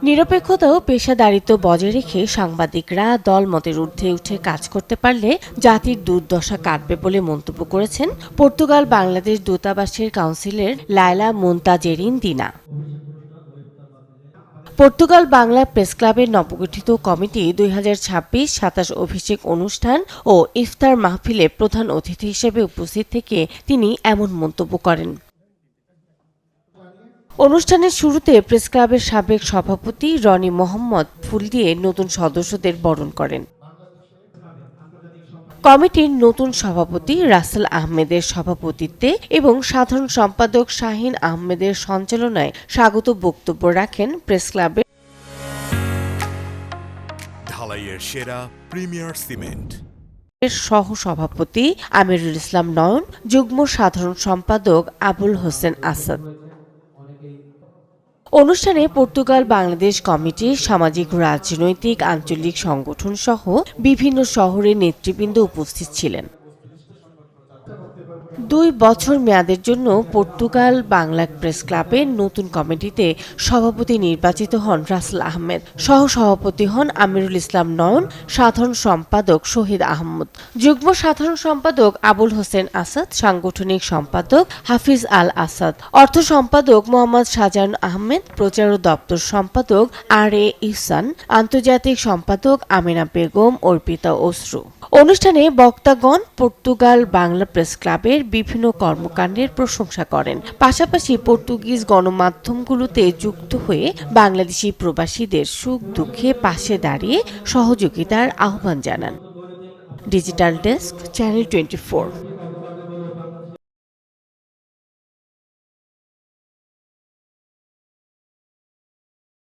নিরপেক্ষতা ও পেশাদারিত্ব বজায় রেখে সাংবাদিকরা দলমতের ঊর্ধ্বে উঠে কাজ করতে পারলে জাতির দুর্দশা কাটবে বলে মন্তব্য করেছেন পর্তুগাল বাংলাদেশ দূতাবাসের কাউন্সিলর লায়লা মুনতাজেরিন দিনা। পর্তুগাল বাংলা প্রেস ক্লাবের নবগঠিত কমিটি 2026-27 অভিষেক অনুষ্ঠান ও ইফতার মাহফিলে প্রধান অতিথি হিসেবে উপস্থিত থেকে তিনি এমন মন্তব্য করেন। অনুষ্ঠানের শুরুতে প্রেস ক্লাবের সাবেক সভাপতি রনি মোহাম্মদ ফুল দিয়ে নতুন সদস্যদের বরণ করেন। কমিটির নতুন সভাপতি রাসেল আহমেদের সভাপতিত্বে এবং সাধারণ সম্পাদক শাহিন আহমেদের সঞ্চালনায় স্বাগত বক্তব্য রাখেন প্রেস ক্লাবের ঢালাইয়ের সেরা প্রিমিয়ার সিমেন্ট সহ সভাপতি আমিরুল ইসলাম নয়ন, যুগ্ম সাধারণ সম্পাদক আবুল হোসেন আসাদ। অনুষ্ঠানে পর্তুগাল বাংলাদেশ কমিটি, সামাজিক রাজনৈতিক আঞ্চলিক সংগঠন সহ বিভিন্ন শহরের নেতৃবৃন্দ উপস্থিত ছিলেন। 2 বছর মেয়াদের জন্য পর্তুগাল বাংলা প্রেস ক্লাবের নতুন কমিটিতে সভাপতি নির্বাচিত হন রাসেল আহমেদ, সহ সভাপতি হন আমিরুল ইসলাম নয়ন, সাধারণ সম্পাদক শহীদ আহমদ, যুগ্ম সাধারণ সম্পাদক আবুল হোসেন আসাদ, সাংগঠনিক সম্পাদক হাফিজ আল আসাদ, অর্থ সম্পাদক মোহাম্মদ শাহজাহান আহমেদ, প্রচার ও দপ্তর সম্পাদক আর.এ. ইহসান, আন্তর্জাতিক সম্পাদক আমিনা বেগম, অর্পিতা অশ্রু। অনুষ্ঠানে বক্তাগণ পর্তুগাল বাংলা প্রেস ক্লাবের বিভিন্ন কর্মকাণ্ডের প্রশংসা করেন, পাশাপাশি পর্তুগিজ গণমাধ্যমগুলোতে যুক্ত হয়ে বাংলাদেশি প্রবাসীদের সুখ দুঃখে পাশে দাঁড়িয়ে সহযোগিতার আহ্বান জানান। Digital desk, channel 24।